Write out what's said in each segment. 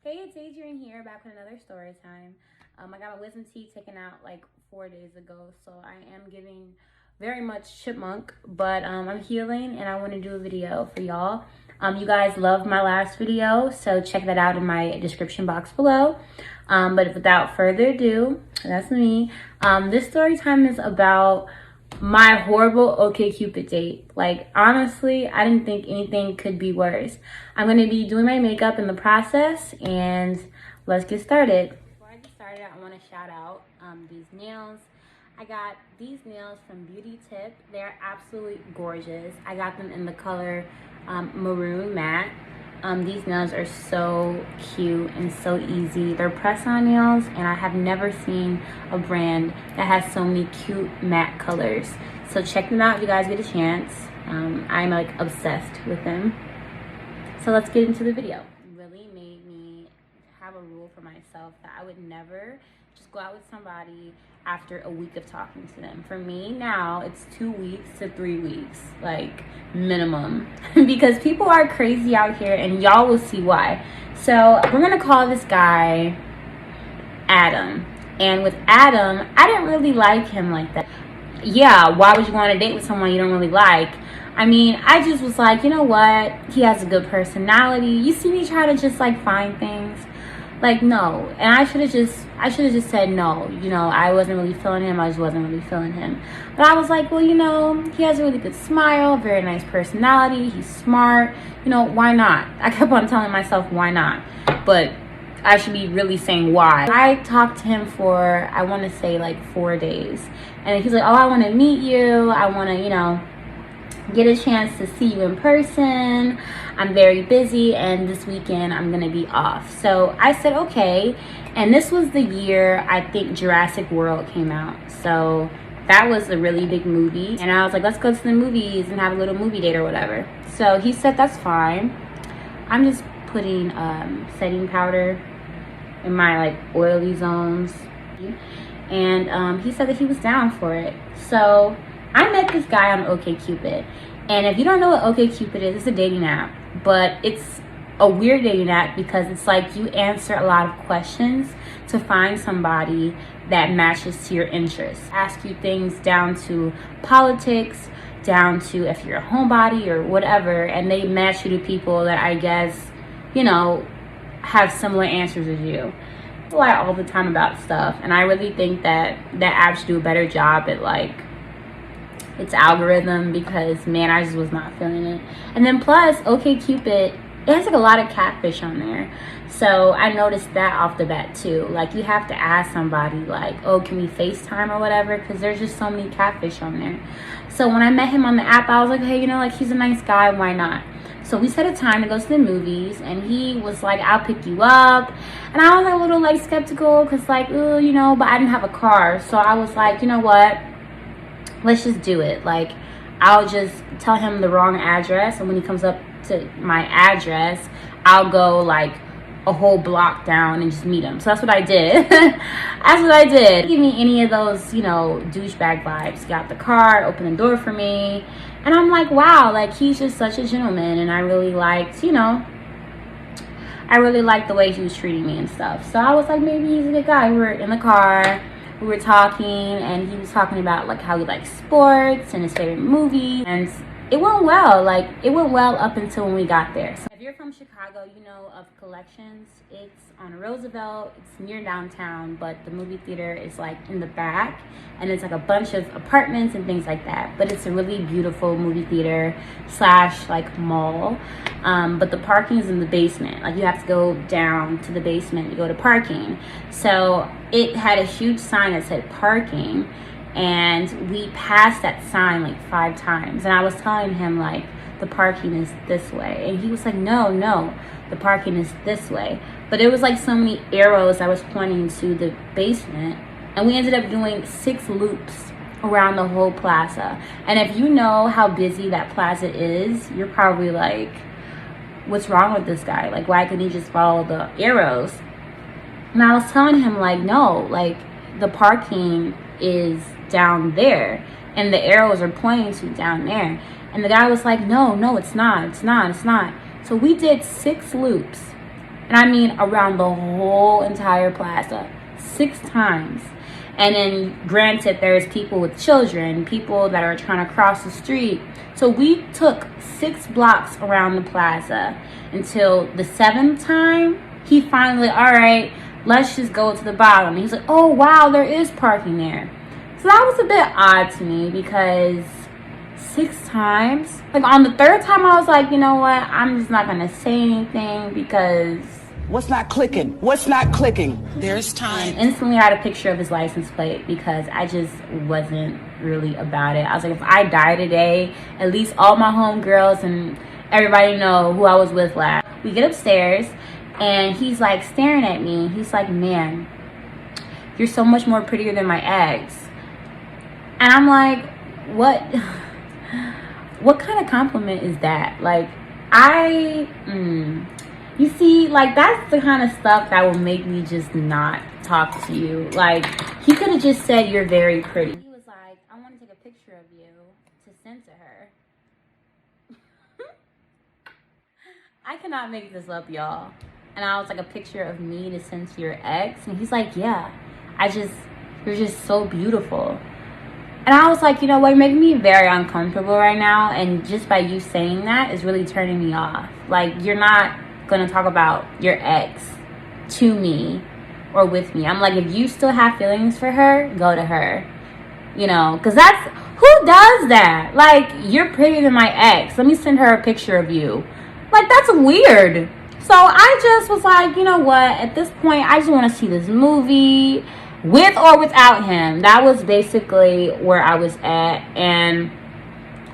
Hey, it's Adrian here, back with another story time. I got my wisdom teeth taken out like 4 days ago, so I am giving very much chipmunk, but I'm healing and I want to do a video for y'all. You guys loved my last video, so check that out in my description box below. But without further ado, that's me. This story time is about my horrible OkCupid date. Like, honestly, I didn't think anything could be worse. I'm going to be doing my makeup in the process, and let's get started. Before I get started, I want to shout out these nails. I got these nails from Beauty Tip. They're absolutely gorgeous. I got them in the color maroon matte. These nails are so cute and so easy. They're press-on nails, and I have never seen a brand that has so many cute matte colors. So check them out if you guys get a chance. I'm like obsessed with them. So let's get into the video. It really made me have a rule for myself that I would never just go out with somebody after a week of talking to them. For me now, it's 2 weeks to 3 weeks, like minimum, because people are crazy out here, and y'all will see why. So we're gonna call this guy Adam. And with Adam, I didn't really like him like that. Yeah, why would you go on a date with someone you don't really like? I mean, I just was like, you know what? He has a good personality. You see me try to just like find things. Like, no. And I should have just said no. You know, I wasn't really feeling him. I just wasn't really feeling him. But I was like, well, you know, he has a really good smile, very nice personality. He's smart. You know, why not? I kept on telling myself, why not? But I should be really saying why. I talked to him for, I want to say like 4 days. And he's like, oh, I want to meet you. I want to, you know, get a chance to see you in person. I'm very busy, and this weekend I'm gonna be off. So I said okay, and this was the year I think Jurassic World came out, so that was a really big movie, and I was like, let's go to the movies and have a little movie date or whatever. So he said that's fine. I'm just putting setting powder in my like oily zones, and he said that he was down for it. So I met this guy on OkCupid, and if you don't know what OkCupid is, it's a dating app, but it's a weird dating app because it's like you answer a lot of questions to find somebody that matches to your interests. Ask you things down to politics, down to if you're a homebody or whatever, and they match you to people that I guess, you know, have similar answers as you. I lie all the time about stuff, and I really think that that app should do a better job at like its algorithm, because man, I just was not feeling it. And then plus OkCupid, it has like a lot of catfish on there, so I noticed that off the bat too. Like, you have to ask somebody like, oh, can we FaceTime or whatever, because there's just so many catfish on there. So when I met him on the app, I was like, hey, you know, like, he's a nice guy, why not? So we set a time to go to the movies, and he was like, I'll pick you up. And I was like, a little like skeptical, because like, ooh, you know, but I didn't have a car, so I was like, you know what, let's just do it. Like, I'll just tell him the wrong address, and when he comes up to my address, I'll go like a whole block down and just meet him. So that's what I did. That's what I did. Give me any of those, you know, douchebag vibes. He got the car, opened the door for me, and I'm like, wow, like, he's just such a gentleman, and I really liked, you know, I really liked the way he was treating me and stuff. So I was like, maybe he's a good guy. We were in the car, we were talking, and he was talking about like how he likes sports and his favorite movie, and it went well. Like, it went well up until when we got there. So if you're from Chicago, you know of Collections. It's on Roosevelt. It's near downtown, but the movie theater is like in the back, and it's like a bunch of apartments and things like that. But it's a really beautiful movie theater slash like mall. But the parking is in the basement. Like, you have to go down to the basement to go to parking. So it had a huge sign that said parking, and we passed that sign like 5 times, and I was telling him like, the parking is this way, and he was like, no, the parking is this way. But it was like so many arrows I was pointing to the basement, and we ended up doing 6 loops around the whole plaza. And if you know how busy that plaza is, you're probably like, what's wrong with this guy? Like, why couldn't he just follow the arrows? And I was telling him like, no, like, the parking is down there, and the arrows are pointing to down there. And the guy was like, no, it's not. So we did 6 loops And I mean around the whole entire plaza, 6 times. And then granted, there's people with children, people that are trying to cross the street. So we took 6 blocks around the plaza until the 7th time, he finally, all right, let's just go to the bottom. And he's like, oh wow, there is parking there. So that was a bit odd to me because 6 times, like on the 3rd time, I was like, you know what, I'm just not gonna say anything because what's not clicking? What's not clicking? There's time. And instantly I had a picture of his license plate because I just wasn't really about it. I was like, if I die today, at least all my homegirls and everybody know who I was with last. We get upstairs and he's like staring at me. He's like, man, you're so much more prettier than my ex. And I'm like, what? What kind of compliment is that? Like, you see, like, that's the kind of stuff that will make me just not talk to you. Like, he could have just said, you're very pretty. He was like, I want to take a picture of you to send to her. I cannot make this up, y'all. And I was like, a picture of me to send to your ex? And he's like, yeah, you're just so beautiful. And I was like, you know what, you're making me very uncomfortable right now. And just by you saying that is really turning me off. Like, you're not gonna talk about your ex to me or with me. I'm like, if you still have feelings for her, go to her. You know, because that's, who does that? Like, you're prettier than my ex, let me send her a picture of you. Like, that's weird. So I just was like, you know what, at this point, I just want to see this movie with or without him. That was basically where I was at. And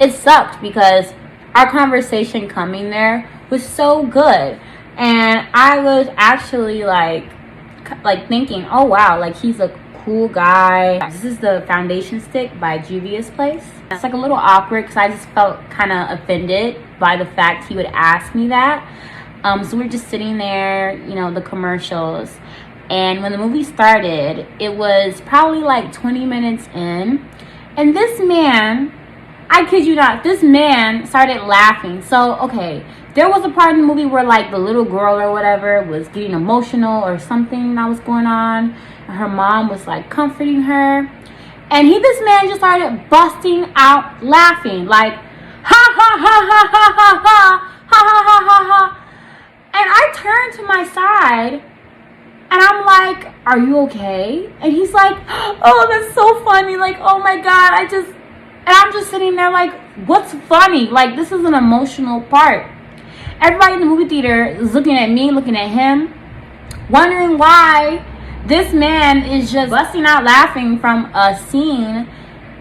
it sucked because our conversation coming there was so good. And I was actually like thinking, oh wow, like he's a cool guy. This is the foundation stick by Juvias place. It's like a little awkward because I just felt kind of offended by the fact he would ask me that. So we were just sitting there, you know, the commercials. And when the movie started, it was probably like 20 minutes in. And this man, I kid you not, this man started laughing. So, okay, there was a part in the movie where like the little girl or whatever was getting emotional or something that was going on. And her mom was like comforting her. And this man just started busting out laughing. Like, ha ha ha ha ha ha ha ha ha ha ha ha. And I turned to my side. And I'm like, are you okay? And he's like, oh, that's so funny. Like, oh my God, and I'm just sitting there like, what's funny? Like, this is an emotional part. Everybody in the movie theater is looking at me, looking at him, wondering why this man is just busting out laughing from a scene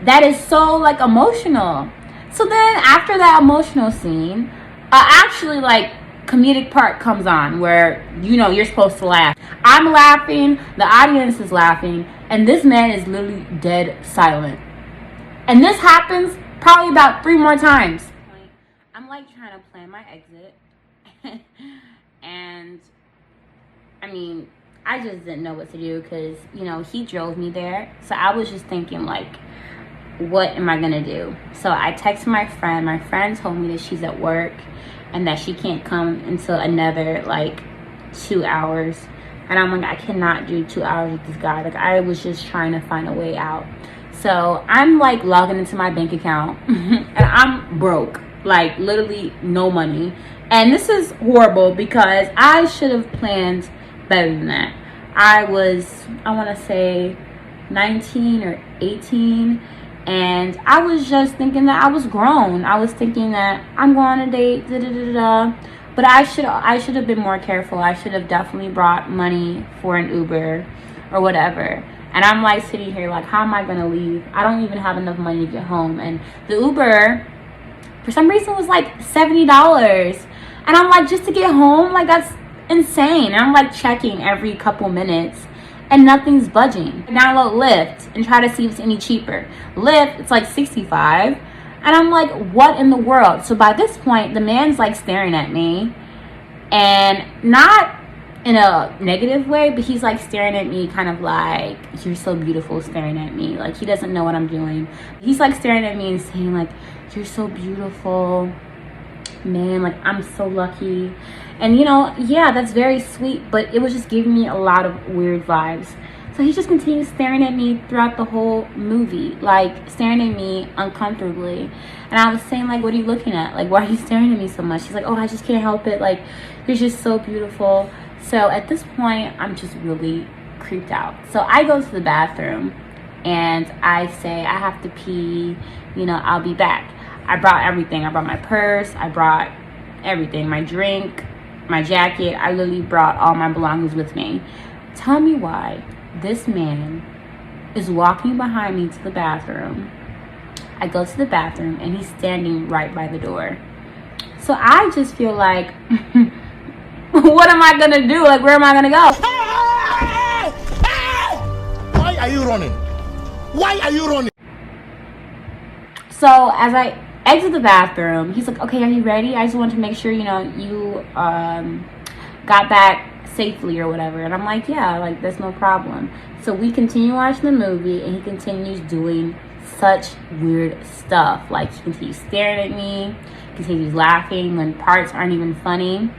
that is so like emotional. So then after that emotional scene, actually like comedic part comes on where, you know, you're supposed to laugh. I'm laughing, the audience is laughing, and this man is literally dead silent. And this happens probably about 3 more times. I'm like trying to plan my exit. And I mean, I just didn't know what to do because, you know, he drove me there. So I was just thinking like, what am I gonna do? So I texted my friend. My friend told me that she's at work and that she can't come until another like 2 hours. And I'm like, I cannot do 2 hours with this guy. Like, I was just trying to find a way out. So I'm like logging into my bank account and I'm broke, like literally no money. And this is horrible because I should have planned better than that. I want to say 19 or 18. And I was just thinking that I was grown. I was thinking that I'm going on a date, But I should have been more careful. I should have definitely brought money for an Uber or whatever. And I'm like sitting here like, how am I going to leave? I don't even have enough money to get home. And the Uber, for some reason, was like $70. And I'm like, just to get home? Like, that's insane. And I'm like checking every couple minutes. And nothing's budging. Download Lyft and try to see if it's any cheaper. Lyft, it's like $65. And I'm like, what in the world? So by this point, the man's like staring at me. And not in a negative way, but he's like staring at me kind of like, you're so beautiful, staring at me. Like, he doesn't know what I'm doing. He's like staring at me and saying like, you're so beautiful. man, like, I'm so lucky. And you know, yeah, that's very sweet, but it was just giving me a lot of weird vibes. So he just continued staring at me throughout the whole movie, like staring at me uncomfortably. And I was saying, like, what are you looking at? Like, why are you staring at me so much? He's like, oh, I just can't help it. Like, you're just so beautiful. So at this point, I'm just really creeped out. So I go to the bathroom and I say, I have to pee, you know, I'll be back. I brought everything. I brought my purse. I brought everything, my drink, my jacket. I literally brought all my belongings with me. Tell me why this man is walking behind me to the bathroom. I go to the bathroom and he's standing right by the door. So I just feel like, what am I gonna do? Like, where am I gonna go? Why are you running? Why are you running? So as I exit the bathroom, he's like, okay, are you ready? I just want to make sure, you know, you got back safely or whatever. And I'm like, yeah, like, that's no problem. So we continue watching the movie and he continues doing such weird stuff. Like, he continues staring at me, continues laughing when parts aren't even funny.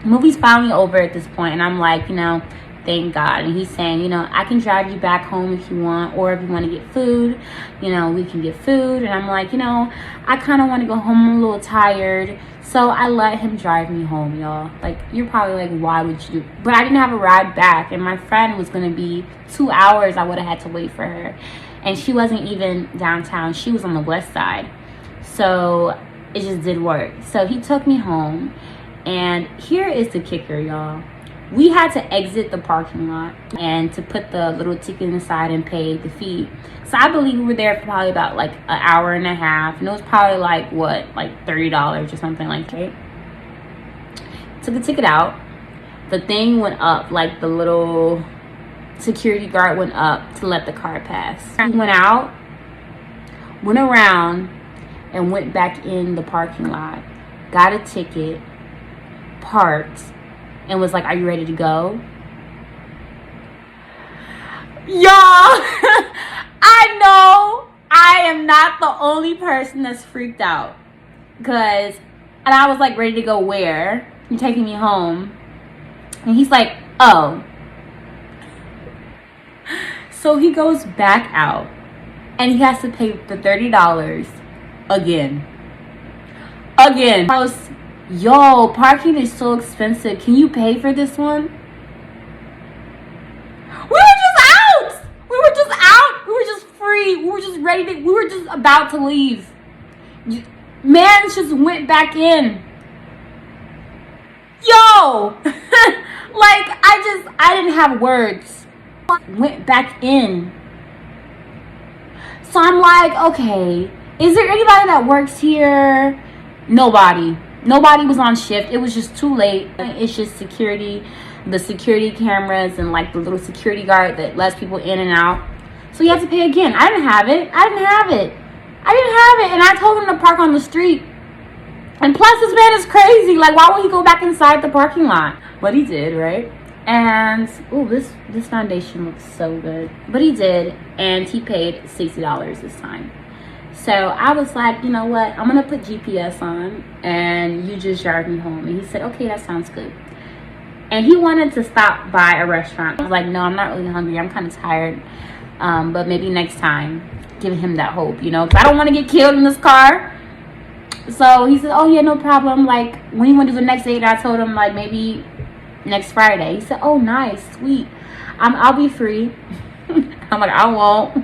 The movie's finally over at this point and I'm like, you know, thank God. And he's saying, you know, I can drive you back home if you want, or if you want to get food, you know, we can get food. And I'm like, you know, I kind of want to go home. I'm a little tired. So I let him drive me home, y'all. Like, you're probably like, why would you? But I didn't have a ride back, and my friend was going to be 2 hours. I would have had to wait for her. And she wasn't even downtown. She was on the west side. So it just did work. So he took me home. And here is the kicker, y'all. We had to exit the parking lot and to put the little ticket inside and pay the fee. So I believe we were there for probably about like an hour and a half. And it was probably like, what, like $30 or something like that. Took the ticket out. The thing went up, like the little security guard went up to let the car pass. He went out, went around, and went back in the parking lot. Got a ticket, parked, and was like, are you ready to go? Y'all, I know I am not the only person that's freaked out. And I was like, ready to go where? You're taking me home. And he's like, oh. So he goes back out and he has to pay the $30 again. I was, yo, parking is so expensive. Can you pay for this one? We were just out. We were just free. We were just ready to, we were just about to leave. Man just went back in. Yo, like, I didn't have words. Went back in. So I'm like, okay, is there anybody that works here? Nobody was on shift. It was just too late. It's just security, the security cameras and like the little security guard that lets people in and out. So you have to pay again. I didn't have it. And I told him to park on the street. And plus, this man is crazy. Like, why would he go back inside the parking lot? But he did, right? And, ooh, this foundation looks so good. But he did, and he paid $60 this time. So I was like, you know what? I'm going to put GPS on, and you just drive me home. And he said, okay, that sounds good. And he wanted to stop by a restaurant. I was like, no, I'm not really hungry. I'm kind of tired. But maybe next time, give him that hope, you know? Because I don't want to get killed in this car. So he said, oh, yeah, no problem. Like, when you want to do the next date, I told him, like, maybe next Friday. He said, oh, nice, sweet. I'll be free. I'm like, I won't.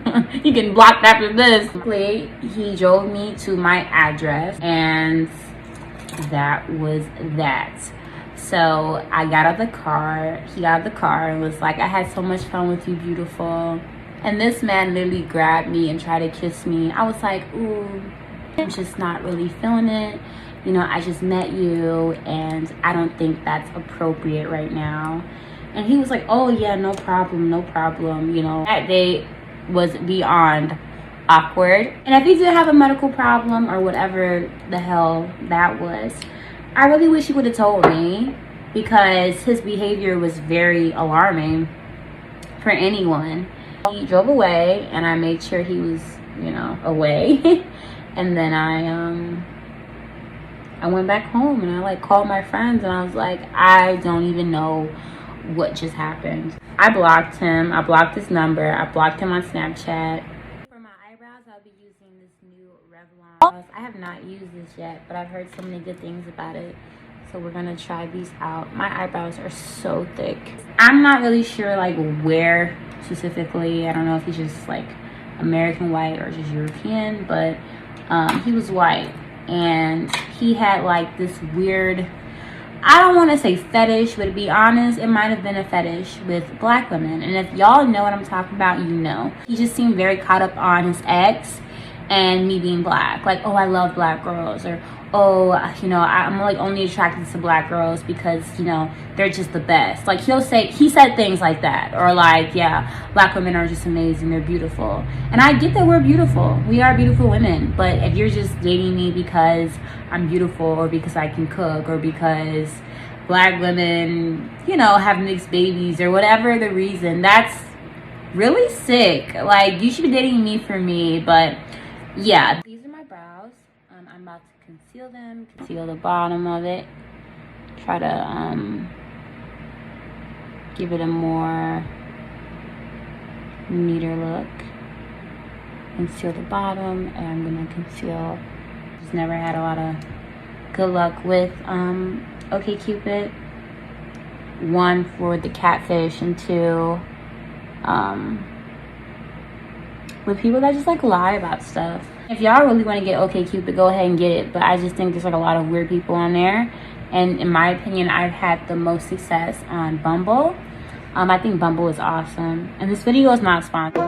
You getting blocked after this. He drove me to my address, and that was that. So I got out of the car. He got out of the car and was like, I had so much fun with you, beautiful. And this man literally grabbed me and tried to kiss me. I was like, ooh, I'm just not really feeling it. You know, I just met you and I don't think that's appropriate right now. And he was like, oh yeah, no problem. You know, that date was beyond awkward. And if he did have a medical problem or whatever the hell that was, I really wish he would have told me, because his behavior was very alarming for anyone. He drove away and I made sure he was, you know, away. And then I I went back home and I like called my friends and I was like, I don't even know what just happened. I blocked him. I blocked his number. I blocked him on Snapchat. For my eyebrows, I'll be using this new Revlon. I have not used this yet, but I've heard so many good things about it. So we're gonna try these out. My eyebrows are so thick. I'm not really sure like where specifically. I don't know if he's just like American white or just European, but he was white and he had like this weird, I don't want to say fetish, but to be honest, it might have been a fetish with black women. And if y'all know what I'm talking about, you know. He just seemed very caught up on his ex and me being black. Like, oh, I love black girls. Or, oh, you know, I'm like only attracted to black girls because, you know, they're just the best. Like he said things like that. Or like, yeah, black women are just amazing. They're beautiful. And I get that we're beautiful. We are beautiful women. But if you're just dating me because I'm beautiful or because I can cook or because black women, you know, have mixed babies or whatever the reason, that's really sick. Like, you should be dating me for me. But yeah, these are my brows. I'm about to conceal them, conceal the bottom of it, try to give it a more neater look. Conceal the bottom, and I'm gonna conceal. Just never had a lot of good luck with OkCupid. One, for the catfish, and two, with people that just like lie about stuff. If y'all really want to get OkCupid, go ahead and get it, but I just think there's like a lot of weird people on there, and in my opinion, I've had the most success on Bumble. I think Bumble is awesome, and this video is not sponsored.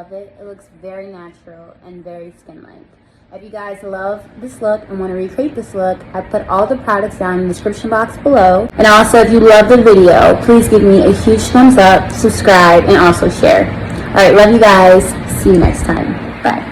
love it. It looks very natural and very skin-like. If you guys love this look and want to recreate this look, I put all the products down in the description box below. And also, if you love the video, please give me a huge thumbs up, subscribe, and also share. Alright, love you guys. See you next time. Bye.